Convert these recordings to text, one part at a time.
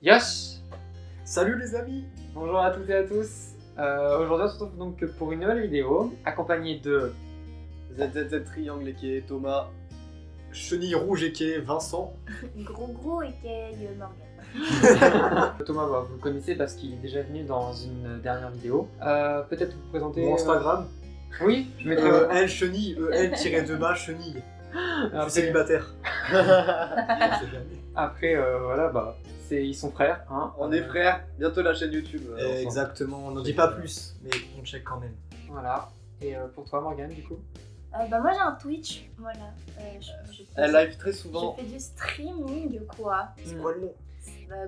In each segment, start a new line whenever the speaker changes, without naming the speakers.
Yes.
Salut les amis.
Bonjour à toutes et à tous. Aujourd'hui on se retrouve donc pour une nouvelle vidéo accompagnée de
ZZZ Triangle et qui est Thomas. Chenille rouge et qui est Vincent.
Gros et Morgan.
Thomas. Vous le connaissez parce qu'il est déjà venu dans une dernière vidéo. Peut-être vous présenter
Mon Instagram.
Oui, je mettrai.
L Chenille, EL-2 Chenille. Je suis célibataire.
Après voilà ils sont frères hein.
On est frères, bientôt la chaîne YouTube.
Exactement, on n'en dit pas plus, mais on check quand même.
Voilà. Et pour toi Morgane du coup
Moi j'ai un Twitch, voilà.
Elle live très souvent.
Je fais du streaming quoi.
C'est quoi le nom?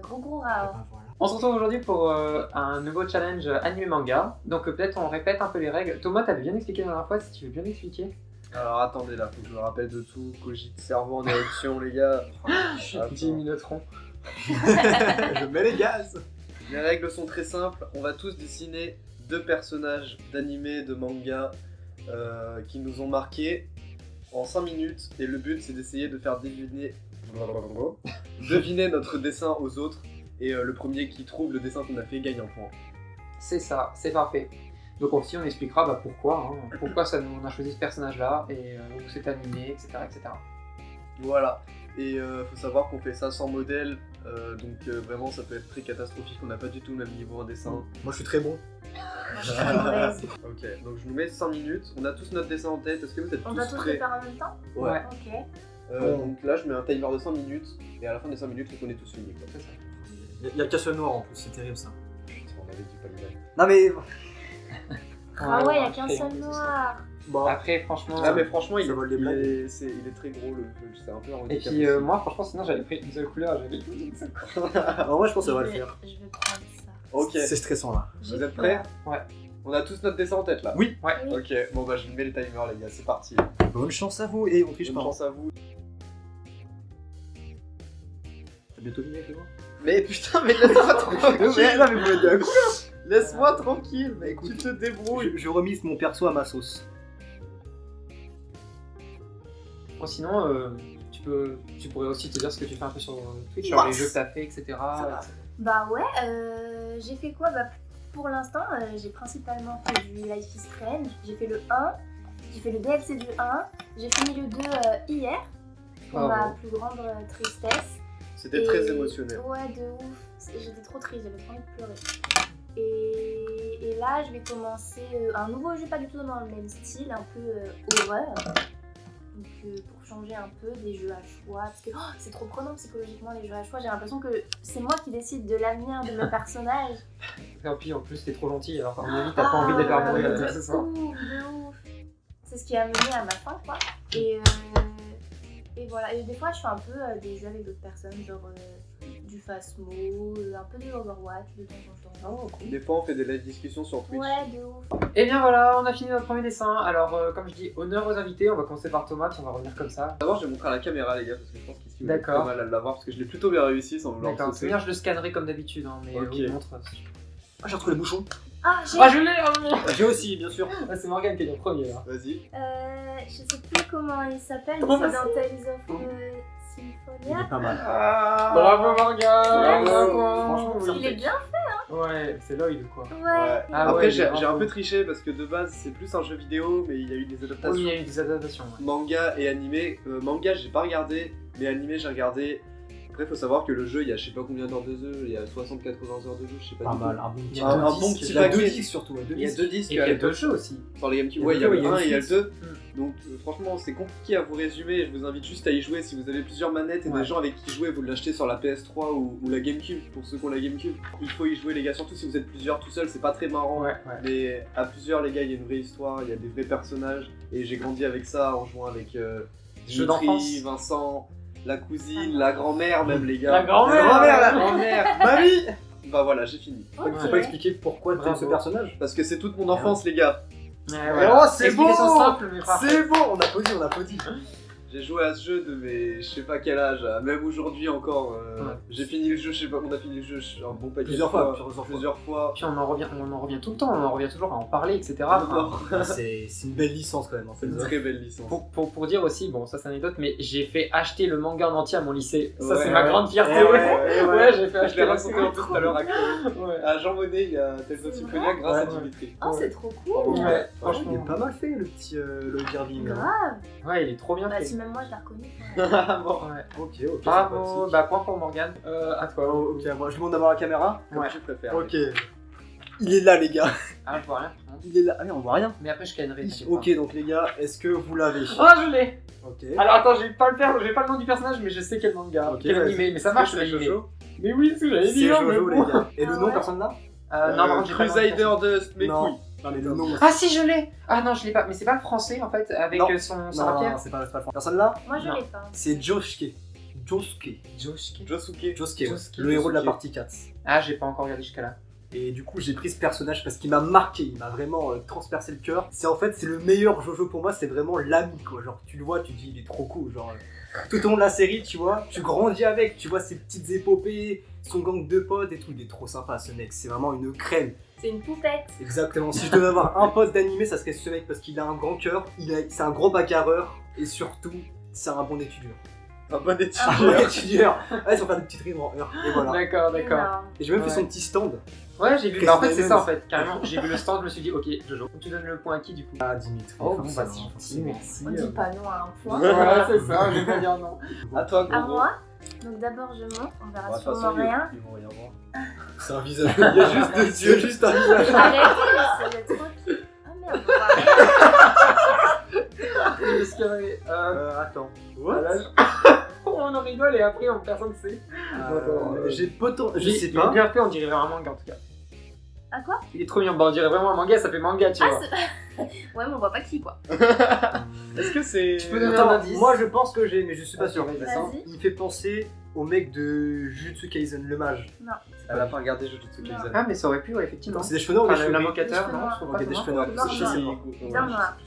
Gros rare.
Voilà.
On se retrouve aujourd'hui pour un nouveau challenge anime manga. Donc peut-être on répète un peu les règles. Thomas, t'avais bien expliqué la dernière fois, si tu veux bien expliquer.
Alors attendez là, faut que je me rappelle de tout. Cogite cerveau en érection les gars.
10 minutes.
Je mets les gaz.
Les règles sont très simples. On va tous dessiner deux personnages d'anime, de manga qui nous ont marqués en 5 minutes. Et le but c'est d'essayer de faire deviner notre dessin aux autres. Et le premier qui trouve le dessin qu'on a fait gagne un point.
C'est ça, c'est parfait. Donc aussi on expliquera pourquoi on a choisi ce personnage là et où c'est animé, etc.
Voilà. Et faut savoir qu'on fait ça sans modèle, donc vraiment ça peut être très catastrophique, on n'a pas du tout le même niveau en dessin.
Moi je suis très bon.
Moi je suis mauvaise.
Ok, donc je nous mets 5 minutes, on a tous notre dessin en tête, est-ce que vous êtes
On doit
tous
tous
prêts?
le faire en même temps?
Ouais.
Ok.
Donc là je mets un timer de 5 minutes, et à la fin des 5 minutes, il faut qu'on ait tous fini.
C'est ça.
Il y a le casse noir en plus, c'est terrible ça.
Putain, on avait dit pas le même.
Non mais.
Ah ouais, il y a qu'un
après,
seul noir.
Bon.
Après franchement.
Ah mais franchement,
Ça vole des blagues.
il est très gros le jeu, c'est un peu
Et
handicapé.
puis moi franchement sinon j'avais pris une seule couleur, j'avais tout une seule couleur.
Alors moi je pense que ça va le faire.
Je vais prendre ça.
Ok,
C'est stressant là.
J'ai
vous êtes
peur.
prêts? On a tous notre dessin en tête là?
Oui.
Ouais.
Oui.
Ok, bon bah je mets les timers les gars, c'est parti.
Bonne chance à vous et on triche
Bonne
pas.
chance à vous.
T'as bientôt fini avec moi?
Mais putain, mais laisse-moi tranquille!
Non mais vous m'êtes d'accord.
Laisse-moi tranquille, mec,
Écoute,
tu te débrouilles!
Je remise mon perso à ma sauce.
Bon, sinon tu pourrais aussi te dire ce que tu fais un peu sur Twitch, sur
What
les jeux que t'as fait, etc.
Bah ouais, j'ai fait quoi? Bah pour l'instant, j'ai principalement fait du Life is Strange. J'ai fait le 1, j'ai fait le DLC du 1, j'ai fini le 2 hier, pour ma plus grande tristesse.
C'était très émotionnel.
Ouais, de ouf. J'étais trop triste, j'avais trop envie de pleurer. Et là, je vais commencer un nouveau jeu, pas du tout dans le même style, un peu horreur. Donc pour changer un peu des jeux à choix, parce que c'est trop prenant psychologiquement les jeux à choix, j'ai l'impression que c'est moi qui décide de l'avenir de mes personnages.
Et puis en plus t'es trop gentil, alors à mon avis t'as pas envie de les faire mourir
de
ce soir.
ouf, de ouf. C'est ce qui a mené à ma fin quoi. Et voilà, et des fois je fais un peu des jeux avec d'autres personnes, genre du Phasmo, un peu de Overwatch de temps en temps.
Oh, cool.
Des fois, on fait des live discussions sur Twitch.
Ouais, de ouf.
Et bien voilà, on a fini notre premier dessin. Alors comme je dis, honneur aux invités, on va commencer par Thomas, puis on va revenir comme ça.
D'abord, je vais montrer à la caméra, les gars, parce que je pense qu'ici, vous avez
D'accord.
pas mal à l'avoir, parce que je l'ai plutôt bien réussi sans vouloir
D'accord,
sauter.
c'est bien, je le scannerai comme d'habitude, hein, mais
Ok.
je vous montre.
Ah j'ai retrouvé le bouchon.
Ah, j'ai...
Ah je l'ai
J'ai aussi bien sûr.
Ah, c'est Morgane qui est le premier là.
Vas-y.
je sais plus comment il s'appelle,
Trop
mais c'est
facile.
dans Tales of
Il
Symphonia.
est pas mal.
Bravo Morgane.
Franchement,
Bravo.
Il est bien.
Ouais, c'est Lloyd quoi.
Ouais.
Ah
Après,
ouais,
j'ai
bravo.
un peu triché, parce que de base, c'est plus un jeu vidéo, mais il y a eu des adaptations.
Oui, il y a eu des adaptations. Ouais.
Manga et animé. Manga, j'ai pas regardé, mais animé, j'ai regardé. Après, faut savoir que le jeu, il y a je sais pas combien d'heures de jeu, il y a 60-80 heures de jeu, je sais pas.
Pas
du tout.
mal, un bon
Il
petit
y a
un bon petit
Il y a deux
paquet.
disques surtout.
Il y a 2 disques
Et il y
à
a
l'époque.
2 jeux aussi.
Sur les GameCube, ouais, il y a le 1 et il y a le 2.
Mm.
Donc franchement, c'est compliqué à vous résumer. Je vous invite juste à y jouer si vous avez plusieurs manettes et
Ouais.
des gens avec qui jouer, vous l'achetez sur la PS3 ou la GameCube pour ceux qui ont la GameCube. Il faut y jouer les gars, surtout si vous êtes plusieurs tout seul, c'est pas très marrant.
Ouais.
Mais à plusieurs les gars, il y a une vraie histoire, il y a des vrais personnages et j'ai grandi avec ça en jouant avec
Jeux
Dimitri,
d'enfance.
Vincent, la cousine, la grand-mère même les gars.
La grand-mère.
la grand-mère, mamie. Bah voilà, j'ai fini.
Ok.
Faut pas expliquer pourquoi tu aimes ce
Bravo.
personnage.
Parce que c'est toute mon enfance les gars.
Ouais,
Oh, c'est
Explication
beau.
simple mais parfaite.
C'est bon, on applaudit.
J'ai joué à ce jeu de mes je sais pas quel âge, même aujourd'hui encore.
Ouais.
J'ai fini le jeu, je sais pas, on a fini le jeu un bon paquet
Plusieurs
de
fois,
plusieurs fois.
Puis on en revient tout le temps, on en revient toujours à en parler, etc.
C'est une belle licence quand même en fait.
C'est une très belle licence.
Pour dire aussi, bon ça c'est une anecdote, mais j'ai fait acheter le manga en entier à mon lycée. Ça
Ouais,
c'est ma
ouais.
grande fierté.
Ouais,
J'ai fait
Je
acheter
l'ai
la
raconté un peu tout à l'heure à
Ouais.
à Jean Monnet, il y a Tales of
C'est
Symphonia
vrai
grâce à
Ouais.
Dimitri.
Oh, c'est trop cool.
Ouais,
Il est
franchement.
pas mal fait le petit Lloyd Irving. hein.
Grave.
Ouais, il est trop bien
Bah
fait.
si même moi je la reconnais.
Bon.
Ouais.
Ok, ok.
Bravo,
sympathique.
bah point pour Morgane. À toi.
Oh, ok, moi je monte d'abord la caméra.
Comme
Ouais.
tu préfères.
Ok. Il est là les gars.
Ah, je vois rien.
Il est là. Ah mais on voit rien.
Mais après je cannerai.
Ok donc les gars, est-ce que vous l'avez?
Ah, je l'ai.
Ok.
Alors attends, j'ai pas le nom du personnage, mais je sais quel manga,
Ok,
quel
vas-y.
animé, mais ça marche
C'est
l'animé.
Jojo.
Mais oui, c'est ce que j'allais
C'est
dire. mais
Jojo
bon.
les gars. Et le
Ah
nom
ouais.
personne là?
Non, par contre, j'ai pas le nom du
Crusader
personnage.
Dust, mes
Non.
couilles.
Non mais le nom.
Ah si, je l'ai. Ah non, je l'ai pas. Mais c'est pas le français en fait, avec
Non.
son
Non,
rapier.
non, c'est pas le français. Personne là?
Moi je
Non.
l'ai pas.
C'est Josuke. Josuke.
Josuke.
Josuke.
Josuke, ouais.
Josuke.
Le héros de la
Josuke.
partie 4.
Ah, j'ai pas encore regardé jusqu'à là.
Et du coup, j'ai pris ce personnage parce qu'il m'a marqué, il m'a vraiment transpercé le cœur. C'est le meilleur Jojo pour moi, c'est vraiment l'ami quoi. Genre, tu le vois, tu te dis, il est trop cool. Genre, tout au long de la série, tu vois, tu grandis avec, tu vois ses petites épopées, son gang de potes et tout. Il est trop sympa ce mec, c'est vraiment une crème.
C'est une poupette.
Exactement. Si je devais avoir un pote d'animé, ça serait ce mec parce qu'il a un grand cœur, c'est un gros bagarreur et surtout, c'est un bon étudiant.
Un bon
Un bon
étudiant.
étudiant. Ouais, ils vont faire des petites rimes en heure. Et voilà.
D'accord, d'accord.
Énorme.
Et j'ai même fait
Ouais.
son petit stand.
Ouais, j'ai vu.
Chris
Bah, en fait, c'est
Diamond.
ça en fait, carrément. J'ai vu le stand, je me suis dit, ok, Jojo. Tu donnes le point à qui du coup?
Ah, Dimitri.
Oh, bon,
forcément,
bah, si,
forcément.
merci.
On dit pas non à un point.
Ouais, c'est ça, je vais pas dire non.
À toi,
À
gros.
moi. Donc d'abord je monte, on verra
De toute
sûrement
façon,
rien.
ils vont rien voir.
C'est un visage. Il y a juste des yeux, juste un visage.
Arrêtez, c'est trop cute. Ah merde, on voit rien.
Qu'est-ce qu'il y avait
Attends.
voilà, on en rigole et après personne ne sait.
J'ai potent. Je
Il-
sais
Il est
pas.
bien fait, on dirait vraiment un manga en tout cas.
Ah quoi?
Il est trop mignon. Bah, on dirait vraiment un manga, ça fait manga, tu
Ah
vois.
c'est... Ouais mais on voit pas qui quoi.
Est-ce que c'est.
Tu peux donner
Attends,
un indice.
moi je pense que j'ai, mais je suis pas sûr.
Ok, vas-y.
Vas-y.
Il me fait penser au mec de Jujutsu Kaisen, le mage.
Elle a pas regardé Jujutsu
Non.
Kaisen.
Ah, mais ça aurait pu, ouais, effectivement.
C'est des cheveux noirs ou des
Enfin,
cheveux gris?
l'invocateur,
Des
non,
cheveux
je trouve
noirs.
pas
Ok, des
comment.
cheveux noirs.
Non,
Si,
non.
si.
Bien noir.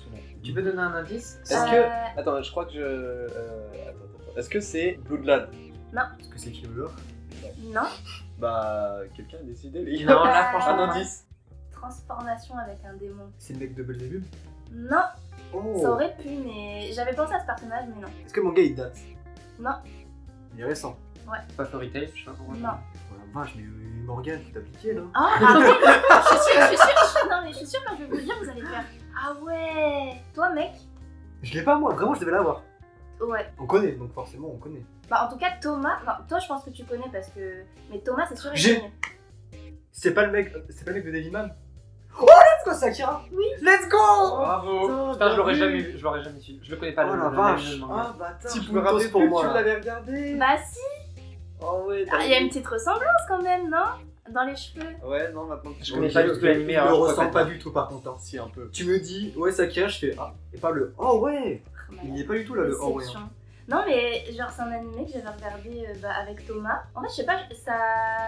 Tu peux donner un indice?
Est-ce que. Attends, je crois que je. Attends. Est-ce que c'est Bloodlad?
Est-ce que c'est qui le
Non.
Bah. Quelqu'un a décidé, les gars.
Non, là,
Euh,
franchement.
Un indice.
Transformation avec un démon.
C'est le mec de Belzebub?
Non,
Oh.
ça aurait pu mais j'avais pensé à ce personnage mais non.
Est-ce que mon gars il date?
Non.
Il est récent.
Pas Fairy Tail, je sais pas comment.
Non.
Oh la vache, mais Morgane, tu t'as piqué là?
Ah arrête. Je suis sûre. Non mais je suis sûre quand je vais vous le dire vous allez faire. Ah ouais. Toi mec.
Je l'ai pas moi, vraiment je devais l'avoir.
Ouais.
On connaît, donc forcément on connaît.
Bah en tout cas Thomas. Enfin, toi je pense que tu connais parce que. Mais Thomas c'est sûr et
J'ai-
certain.
C'est pas le mec de Devilman? Oh let's go, c'est Akira!
Oui.
Let's go!
Bravo! Putain, je l'aurais jamais vu, je l'aurais jamais su. Je le connais pas,
Oh
le
la vache.
manga.
Ah, bâtard.
Petit
Je me
puntos
rappelais
pour
plus
moi,
que tu
là.
l'avais regardé.
Bah si.
Oh ouais,
Il y a une petite ressemblance quand même non? Dans les cheveux.
Ouais, non, maintenant que tu
Je connais
le
pas
dis,
du tout l'animé,
Il
alors
le
je
ressent
préfère
pas
pas.
du tout par contre. hein.
Si, un peu.
Tu me dis, ouais, c'est Akira, je fais ah, et pas le oh ouais! Il n'y est pas du tout là le oh ouais.
Déception. Non mais genre c'est un animé que j'avais regardé avec Thomas. En fait je sais pas, ça...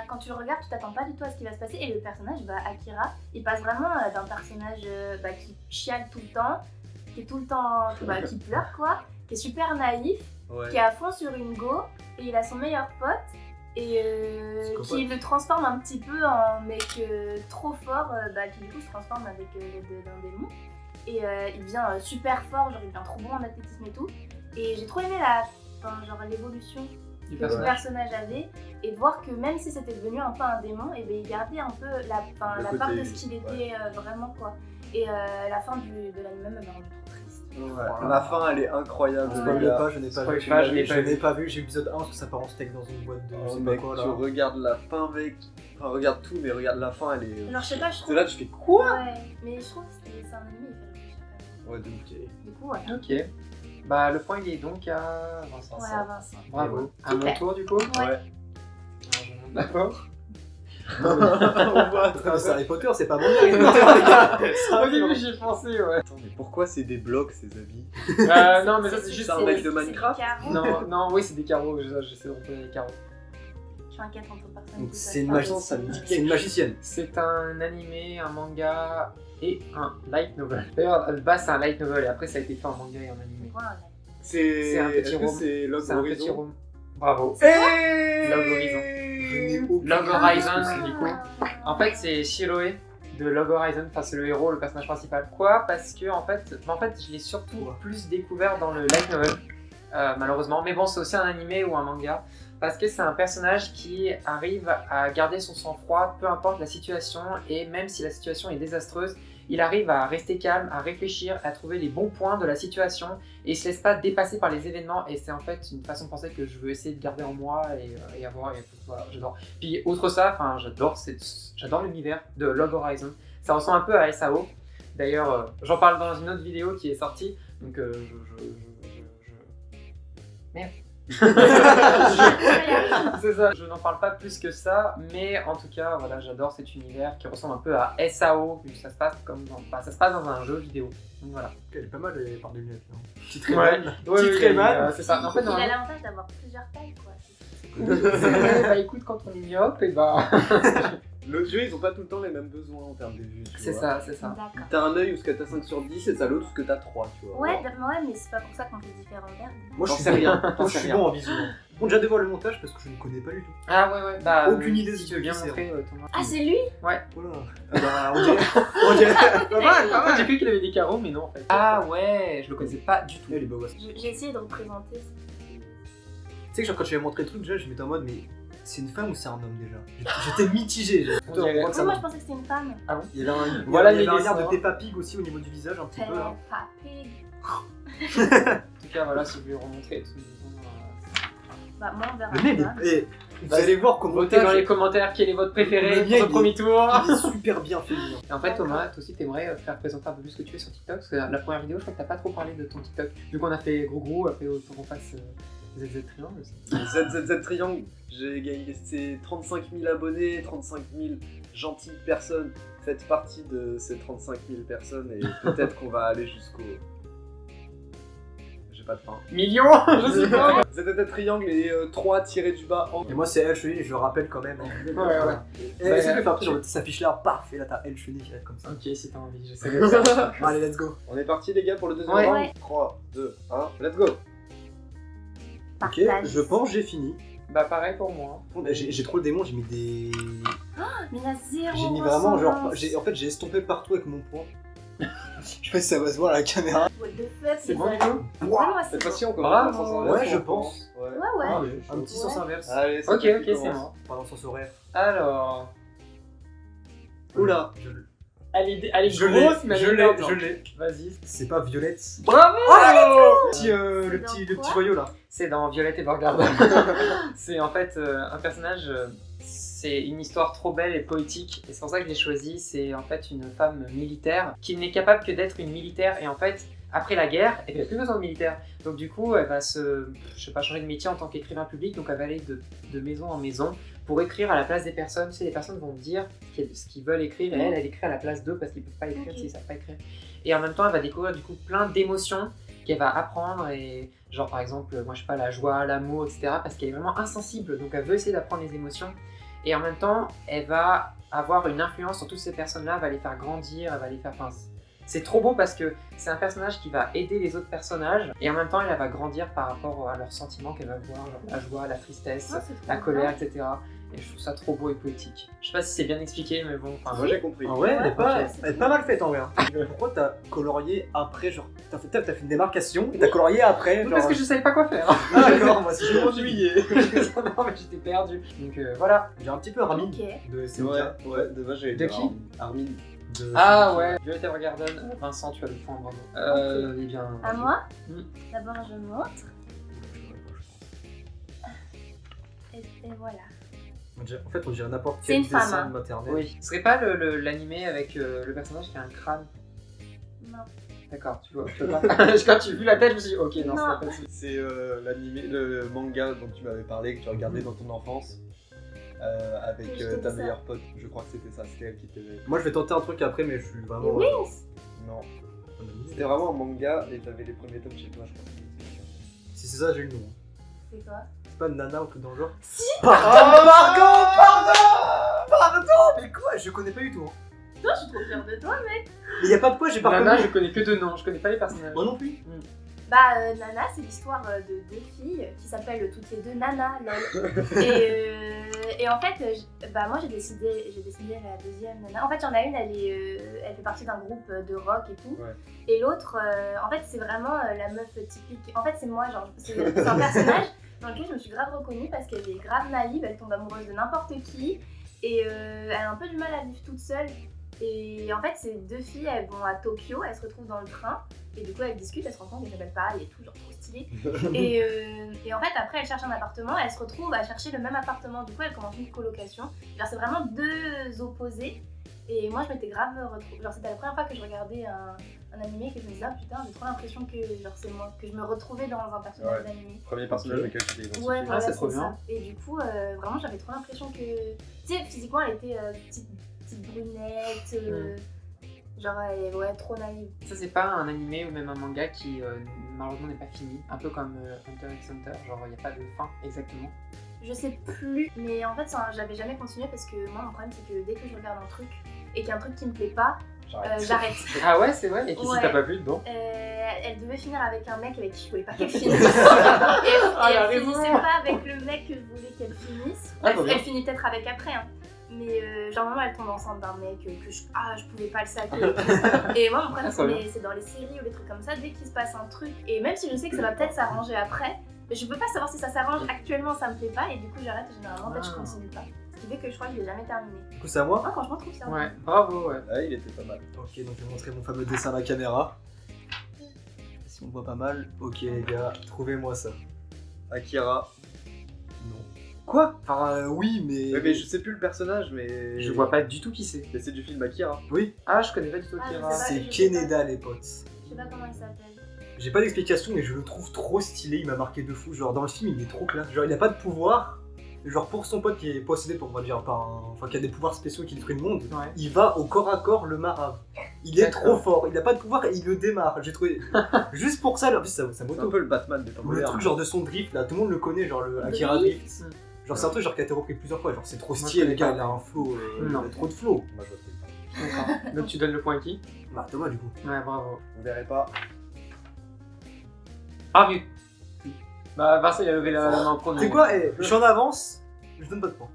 quand tu le regardes tu t'attends pas du tout à ce qui va se passer et le personnage Akira il passe vraiment d'un personnage qui chiale tout le temps, qui est tout le temps, qui pleure quoi, qui est super naïf,
Ouais.
qui est à fond sur une go et il a son meilleur pote et
Psychopathe.
qui le transforme un petit peu en mec trop fort qui du coup se transforme avec l'aide d'un démon et il devient super fort, genre il devient trop bon en athlétisme et tout et j'ai trop aimé l'évolution
Du
que le
personnage.
personnage avait et de voir que même si c'était devenu un peu un démon et il gardait un peu la
Le
part
côté,
de ce qu'il était
ouais.
vraiment quoi et la fin de l'anime me rend trop triste.
Ouais. La fin, elle est incroyable.
Je
Ouais.
spoil
les gars.
pas, je n'ai pas
Spoil
vu.
pas, je l'ai pas
Je
vu.
n'ai pas vu, j'ai l'épisode 1 parce que ça part en steak dans une boîte de je
Oh,
sais pas
mec,
quoi
tu
là.
regardes la fin, mec. Enfin, regarde tout, mais regarde la fin, elle est.
Alors je sais pas, je
C'est
trouve.
là, tu fais quoi?
Ouais, mais je trouve que c'est un anime, il fait réfléchir quand
Ouais, donc.
même. Du coup, ouais.
Ok. Bah, le point il est donc à Vincent.
Voilà, Vincent.
Bravo. À mon
Super.
tour du coup?
Ouais.
D'accord.
On voit à
C'est
travers.
Harry Potter, c'est pas mon Harry Potter, les gars!
Au début j'y ai pensé, ouais.
Attends, mais pourquoi c'est des blocs, ces habits?
Non, mais ça c'est juste.
un mec de Minecraft.
Non, oui, c'est des carreaux, j'essaie de repérer les carreaux.
Je suis inquiète entre personnes.
Donc
qui
c'est une,
savent pas.
magi-
ça me dit
c'est une magicienne.
C'est un animé, un manga et un light novel. D'ailleurs, à la base c'est un light novel et après ça a été fait en manga et en
C'est
animé.
quoi un light?
C'est un petit
Est-ce que
room.
c'est Log
C'est un petit
Horizon?
room. Bravo.
Hey
Log Horizon.
Je n'ai aucune
Log
idée
Horizon,
de ce que
du
c'est.
coup. En fait, c'est Shiroe de Log Horizon, enfin c'est le héros, le personnage principal. Quoi? Parce que en fait, je l'ai surtout plus découvert dans le light novel, malheureusement. Mais bon, c'est aussi un animé ou un manga. Parce que c'est un personnage qui arrive à garder son sang-froid, peu importe la situation, et même si la situation est désastreuse, il arrive à rester calme, à réfléchir, à trouver les bons points de la situation, et il se laisse pas dépasser par les événements, et c'est en fait une façon de penser que je veux essayer de garder en moi et avoir, et voilà, j'adore. Puis outre ça, enfin j'adore l'univers de Log Horizon, ça ressemble un peu à SAO, d'ailleurs j'en parle dans une autre vidéo qui est sortie, donc Merde. C'est ça, je n'en parle pas plus que ça, mais en tout cas, voilà, j'adore cet univers qui ressemble un peu à SAO, vu que ça se passe ça se passe dans un jeu vidéo. Donc voilà.
Elle est pas mal les paires de lunettes. Non petite
Ouais.
Rayman.
Ouais,
Petite
ouais,
Rayman.
c'est ça. En fait,
Il a
normalement,
l'avantage d'avoir plusieurs tailles, quoi.
bah écoute, quand on est myope, et bah.
Le jeu, ils ont pas tout le temps les mêmes besoins en termes de vue. tu
C'est
vois.
ça, c'est ça.
D'accord.
T'as un œil où ce que t'as 5 sur 10 et t'as l'autre où ce que t'as 3, tu vois.
Ouais, mais c'est pas pour ça qu'on fait différents verres.
Moi je
T'en
suis
sais
bon.
rien.
Moi je suis bon en visu. Bon, déjà de voir le montage parce que je ne connais pas du tout.
Ah ouais, bah.
Aucune idée de
si
ce
tu veux bien
que c'est,
montrer Thomas.
Ah, c'est lui?
Voilà. Ah bah, on dirait. Pas mal, pas
Ah, j'ai
mal.
cru qu'il avait des carreaux, mais non en fait. Ah ouais, je le connaissais pas du tout.
Elle est beau gosse.
J'ai essayé de représenter.
Tu sais que genre, quand tu m'avais montré le truc, déjà je m'étais en mode, mais c'est une femme ou c'est un homme déjà? J'étais mitigé. J'ai
On dirait-
plutôt-
Moi, je pensais que c'était une femme.
Il y avait un,
Voilà
il y
les
avait un air
dessins.
de Peppa Pig aussi au niveau du visage, un petit peu là.
Peppa Pig.
En tout cas, voilà, si vous voulez remontrer tout.
Bah, moi, on verra.
Le mec,
pas.
vous allez voir comment
Votez dans les commentaires quel est votre préféré
Le
pour
mien,
ce premier tour.
il est super bien fait. lui.
Et en fait, Thomas, toi aussi, t'aimerais faire présenter un peu plus ce que tu fais sur TikTok, parce que la première vidéo, je crois que t'as pas trop parlé de ton TikTok. Vu qu'on a fait gros, après autant qu'on fasse ZZ Triangle aussi.
ZZZ Triangle, j'ai gagné ces 35 000 abonnés, 35 000 gentilles personnes. Faites partie de ces 35 000 personnes et peut-être qu'on va aller jusqu'au. J'ai pas de fin.
Millions. Je sais pas.
ZZZ Triangle et 3 tirés du bas en.
Et moi c'est Elle Chenille, je le rappelle quand même.
Ouais.
Et essaye de faire un truc, genre, s'affiche là, paf, et là t'as Elle Chenille qui va être comme ça.
Ok, si t'as envie, j'essaie de faire.
Bon, allez, let's go.
On est parti les gars pour le deuxième
Ouais.
round.
Ouais.
3, 2, 1, let's go.
Ok,
Partage.
je pense j'ai fini.
Bah, pareil pour moi.
J'ai trop le démon, j'ai mis des.
Mais il a zéro.
J'ai mis vraiment genre.
ressemblance.
En fait, j'ai estompé partout avec mon poing. Je sais pas si ça va se voir à la caméra.
What the fuck,
C'est bon du coup
Ouais, moi, c'est
Cette
bon.
fois-ci on
Bravo.
commence dans le sens inverse.
Ouais, je pense.
Ouais.
Ouais, ouais.
Un petit sens inverse.
Allez, c'est
Ok,
toi
ok,
qui
c'est
commence.
moi.
Pas dans le sens horaire.
Alors.
Oula.
Elle est
Je
grosse, mais
je
elle est
l'ai,
énorme.
je l'ai.
Vas-y.
C'est pas Violette.
Bravo.
C'est
Le
dans
petit
quoi
joyau là.
C'est dans Violet Evergarden. C'est en fait un personnage. C'est une histoire trop belle et poétique, et c'est pour ça que je l'ai choisi. C'est en fait une femme militaire qui n'est capable que d'être une militaire, et en fait, après la guerre, elle n'a plus besoin de militaire. Donc du coup, elle va changer de métier en tant qu'écrivain public, donc elle va aller de maison en maison pour écrire à la place des personnes. Tu sais, les personnes vont dire ce qu'ils veulent écrire, et elle écrit à la place d'eux parce qu'ils ne peuvent pas écrire
Ok.
s'ils ne savent pas écrire. Et en même temps, elle va découvrir du coup plein d'émotions qu'elle va apprendre, et genre par exemple, moi je sais pas, la joie, l'amour, etc. parce qu'elle est vraiment insensible, donc elle veut essayer d'apprendre les émotions. Et en même temps, elle va avoir une influence sur toutes ces personnes-là, elle va les faire grandir, elle va les faire... Enfin, c'est trop beau parce que c'est un personnage qui va aider les autres personnages, et en même temps, elle va grandir par rapport à leurs sentiments qu'elle va voir, genre la joie, la tristesse,
Ouais, c'est trop
la
bien.
colère, etc. Et je trouve ça trop beau et poétique. Je sais pas si c'est bien expliqué, mais bon... enfin,
Moi j'ai compris.
Ah ouais, elle est pas,
ok.
elle est pas mal faite en vrai. hein. Pourquoi t'as colorié après, genre, t'as fait une démarcation et t'as colorié après, genre.
Parce que je savais pas quoi faire.
Ah d'accord, moi si je m'en
Non, mais j'étais perdu. Donc voilà.
J'ai un petit peu Armin
Ok.
de SMK.
Ouais, de base j'avais
De
dit
qui
Armin.
de-
Ah ouais, Violet Evergarden, Vincent, tu as le point, bravo. Eh bien...
À moi
Mm.
D'abord, je montre. Et voilà.
En fait, on dirait n'importe
C'est
quel
une femme,
dessin
hein.
maternel.
Oui. Ce serait pas l'animé avec le personnage qui a un crâne?
Non.
D'accord, tu vois, je peux pas. Quand tu as vu la tête, je me suis dit, ok, non,
Non.
c'est pas possible.
C'est l'animé, le manga dont tu m'avais parlé, que tu regardais dans ton enfance. Avec
Je t'ai
ta
dit ça.
meilleure pote, je crois que c'était ça, c'était elle qui t'aimait.
Moi, je vais tenter un truc après, mais je suis
Et
vraiment.
Wings
Non, c'était vraiment un manga et t'avais les premiers tomes chez toi, je crois.
Si c'est ça, j'ai le nom.
C'est quoi
C'est pas Nana ou truc dans le genre.
Si
Pardon Mais quoi? Je connais pas du tout. hein.
Toi, je suis trop fière de toi, mec.
Mais y a pas de quoi, j'ai pas
Nana, je
reconnu.
connais que deux noms, je connais pas les personnages.
Moi non plus.
Nana, c'est l'histoire de deux filles qui s'appellent toutes les deux Nana, lol. Et en fait, moi j'ai décidé la deuxième Nana. En fait, il y en a une, elle fait partie d'un groupe de rock et tout.
Ouais.
Et l'autre, en fait, c'est vraiment la meuf typique. En fait, c'est moi, genre, c'est un personnage dans lequel je me suis grave reconnue parce qu'elle est grave naïve, elle tombe amoureuse de n'importe qui. Et elle a un peu du mal à vivre toute seule. Et en fait, ces deux filles, elles vont à Tokyo, elles se retrouvent dans le train. Et du coup, elles discutent, elles se rencontrent, elles s'appellent pareil et tout, genre trop stylé. Et en fait, après, elles cherchent un appartement, elles se retrouvent à chercher le même appartement. Du coup, elles commencent une colocation. Genre, c'est vraiment deux opposés. Et moi, je m'étais grave retrouvée. Genre, c'était la première fois que je regardais un animé que je me disais, ah putain, j'ai trop l'impression que genre, c'est moi, que je me retrouvais dans un personnage d'animé.
Premier personnage auquel tu t'es identifié.
Ouais, voilà,
c'est
c'est
trop
ça.
bien.
Et du coup, vraiment, j'avais trop l'impression que. Tu sais, physiquement, elle était petite brunette. Genre, ouais, trop naïve.
Ça, c'est pas un animé ou même un manga qui malheureusement n'est pas fini. Un peu comme Hunter x Hunter, genre il n'y a pas de fin exactement.
Je sais plus, mais en fait, j'avais jamais continué parce que moi, mon problème, c'est que dès que je regarde un truc et qu'il y a un truc qui me plaît pas, j'arrête.
Ah ouais, c'est vrai. Et qui
Ouais.
si t'as pas plu dedans?
Elle devait finir avec un mec avec qui je voulais pas qu'elle finisse. et elle finissait pas avec le mec que je voulais qu'elle finisse.
Ah, trop bien.
Elle finit peut-être avec après, hein. Mais genre vraiment elle tombe enceinte d'un mec que je pouvais pas le saquer. Et moi mon problème c'est dans les séries ou les trucs comme ça, dès qu'il se passe un truc, et même si je sais que ça va peut-être s'arranger après, mais je peux pas savoir si ça s'arrange actuellement, ça me plaît pas, et du coup j'arrête et généralement en fait je continue pas. Ce qui fait que je crois que je l'ai jamais terminé.
Du coup, c'est à moi.
Moi franchement je trouve ça.
Ouais, bravo, ouais.
Ah, il était pas mal.
Ok, donc je vais montrer mon fameux dessin à la caméra. Si on voit pas mal. Ok, les gars, trouvez-moi ça.
Akira.
Non.
Quoi?
Enfin, oui, mais.
Ouais, mais je sais plus le personnage, mais.
Je vois pas du tout qui c'est.
Mais c'est du film Akira.
Oui,
Ah, je connais pas du tout
Ah,
Akira.
je sais pas.
c'est Keneda, les potes.
Je sais pas comment il s'appelle.
J'ai pas d'explication, mais je le trouve trop stylé, il m'a marqué de fou. Genre, dans le film, il est trop classe. Genre, il a pas de pouvoir. Genre, pour son pote qui est possédé, pour on va dire, par un. Enfin, qui a des pouvoirs spéciaux qui détruit le monde,
Ouais.
il va au corps à corps le marave. Il est
D'accord.
trop fort, il a pas de pouvoir et il le démarre. J'ai trouvé. Juste pour ça, en plus, ça
C'est un
moto.
peu le Batman des temps
Le
modernes.
truc genre de son drift là, tout le monde le connaît, genre le Akira
Drift.
Drift. Genre c'est un truc genre qui a été repris plusieurs fois, genre c'est trop
Moi, je
stylé, le
connais
gars
pas.
il a un flow,
Non.
il a trop de flow.
Moi, je vois pas.
D'accord. Donc tu donnes le point à qui?
Bah Thomas du coup.
Ouais, bravo.
Vous verrez pas.
Ah, mieux. Bah, Vincent, il a levé la main en premier.
C'est quoi, je suis en avance, je donne pas de points.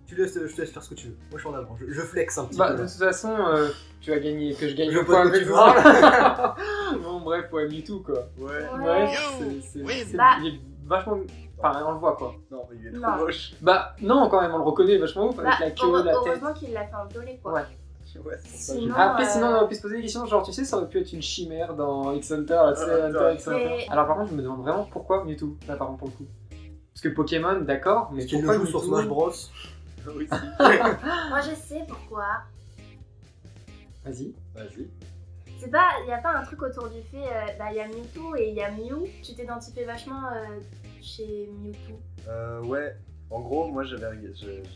Je te laisse faire ce que tu veux. Moi je suis en avance, je flex un petit
Bah,
peu.
de
Là.
toute façon, tu as gagné, que je gagne
Je
le
peux
point
que
avec
tu
ça. Bon, bref, ouais, MeToo quoi.
Ouais.
Ouais,
Bah.
il est vachement. Enfin, on le voit quoi.
Non, mais il est trop
Non.
moche.
Bah, non, quand même, on le reconnaît vachement ouf avec
Bah,
la queue, la tête.
heureusement qu'il l'a fait en violet quoi.
Ouais.
Ouais, c'est pour ça.
Sinon,
Après, sinon, on aurait pu se poser des questions, genre, tu sais, ça aurait pu être une chimère dans X Hunter, là, tu sais, Hunter x Hunter.
Mais-
Alors, par contre, je me demande vraiment pourquoi Mewtwo, là, par contre, pour le coup. Parce que Pokémon, d'accord, mais
Parce qu'il
pourquoi
le joue sur
Mewtwo
Smash Bros.
Oui, si.
Moi je sais pourquoi.
Vas-y.
Vas-y.
C'est pas, y a pas un truc autour du fait, bah y a Mewtwo et y a Mew. Tu t'identifiais vachement chez Mewtwo.
Ouais. En gros, moi, je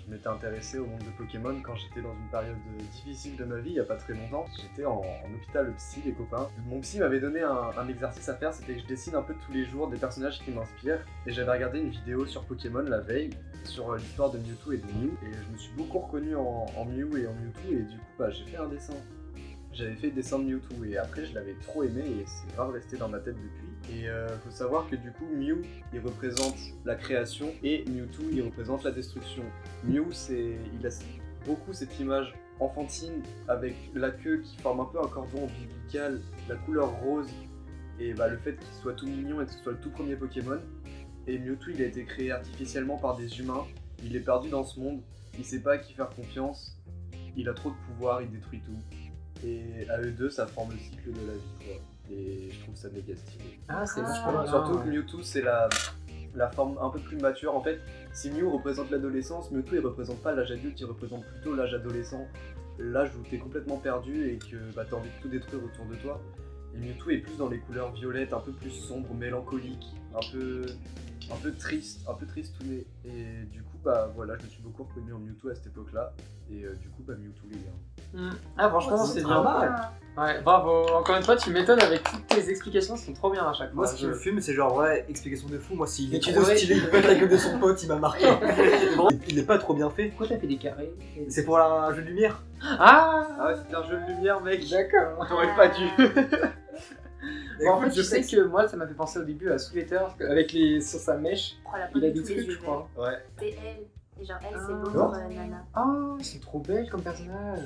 m'étais intéressé au monde de Pokémon quand j'étais dans une période difficile de ma vie, il y a pas très longtemps. J'étais en hôpital psy, les copains. Mon psy m'avait donné un exercice à faire, c'était que je dessine un peu tous les jours des personnages qui m'inspirent. Et j'avais regardé une vidéo sur Pokémon la veille, sur l'histoire de Mewtwo et de Mew. Et je me suis beaucoup reconnu en Mew et en Mewtwo, et du coup, bah, j'ai fait un dessin. J'avais fait le dessin de Mewtwo et après je l'avais trop aimé et c'est grave resté dans ma tête depuis. Et faut savoir que du coup Mew il représente la création et Mewtwo il représente la destruction. Mew il a beaucoup cette image enfantine avec la queue qui forme un peu un cordon ombilical, la couleur rose et bah, le fait qu'il soit tout mignon et que ce soit le tout premier Pokémon. Et Mewtwo il a été créé artificiellement par des humains, il est perdu dans ce monde, il sait pas à qui faire confiance, il a trop de pouvoir, il détruit tout. Et à eux deux, ça forme le cycle de la vie, quoi. Et je trouve ça méga stylé.
Ah, c'est
Ah.
vachement bien.
Surtout que
ouais.
Mewtwo, c'est la forme un peu plus mature. En fait, si Mew représente l'adolescence, Mewtwo, il représente pas l'âge adulte, il représente plutôt l'âge adolescent. L'âge où t'es complètement perdu et que bah, t'as envie de tout détruire autour de toi. Et Mewtwo est plus dans les couleurs violettes, un peu plus sombre, mélancolique, un peu triste, un peu tristouné. Et du coup, bah voilà, je me suis beaucoup reconnu en Mewtwo à cette époque-là. Et du coup, bah Mewtwo, les gars.
Ah, franchement,
Oh,
c'est
trop
bien.
mal.
Ouais, bravo. Encore une fois, tu m'étonnes avec toutes tes explications, elles sont trop bien à chaque fois.
Moi ce qui me fume c'est genre ouais, explication de fou, moi s'il
Mais
est
tu
trop
devrais-
stylé, il pète la gueule de son pote, il m'a marqué. Il est pas trop bien fait.
Pourquoi t'as fait des carrés?
C'est pour un jeu de lumière.
Ah,
Ah ouais, c'était un jeu de lumière, mec.
d'accord.
T'aurais pas dû.
Bon, en
Écoute,
fait, je sais que moi, ça m'a fait penser au début à Sweater, avec sur sa mèche,
Oh, elle a pas
il a
du
des
tout les
trucs,
yeux
je crois.
Ouais.
C'est elle. Et genre, elle, c'est
Ah.
l'autre nana.
Oh, c'est trop belle comme personnage.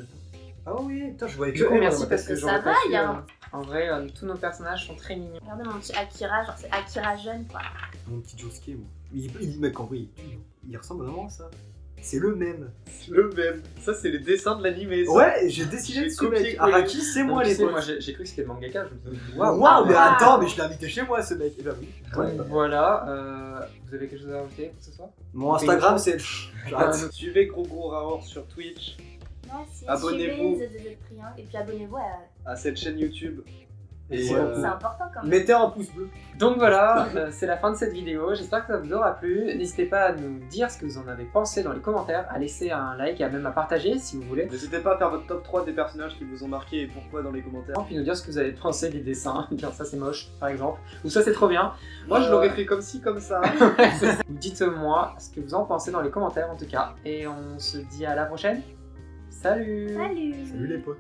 Ah oui, putain, je voyais que
Du coup,
elle,
merci
moi.
parce que
Ça
j'aurais
va,
pas
il
su,
y a un-
En vrai, tous nos personnages sont très mignons.
Regardez mon petit Akira, genre c'est Akira jeune quoi.
Mon petit Josuke, moi. Mec, en vrai, il ressemble vraiment à ça. C'est le même.
Le même. Ça, c'est les dessins de l'animé. ça.
Ouais, j'ai décidé
J'ai
de ce mec.
copié-collé.
Araki, c'est moi,
Donc, tu
les
sais,
potes.
moi j'ai cru que c'était le mangaka, je me suis dit
Waouh,
waouh.
mais
Waouh.
attends, mais je l'ai invité chez moi, ce mec. Et bah oui.
Donc voilà, vous avez quelque chose à rajouter pour ce soir?
Mon Instagram, c'est. J'arrête.
Suivez Gros Gros Raor sur Twitch,
Merci.
Abonnez-vous.
Suivez ZZ Triangle et puis abonnez-vous à.
à cette chaîne YouTube.
Et
C'est
ouais.
important quand même.
Mettez un pouce bleu.
Donc voilà, c'est la fin de cette vidéo, j'espère que ça vous aura plu. N'hésitez pas à nous dire ce que vous en avez pensé dans les commentaires, à laisser un like et à même à partager si vous voulez.
N'hésitez pas à faire votre top 3 des personnages qui vous ont marqué et pourquoi dans les commentaires.
Puis nous dire ce que vous avez pensé des dessins, dire ça c'est moche par exemple, ou ça c'est trop bien.
Moi, je l'aurais fait comme ci, comme ça.
Dites-moi ce que vous en pensez dans les commentaires en tout cas. Et on se dit à la prochaine. Salut.
Salut.
Salut les potes.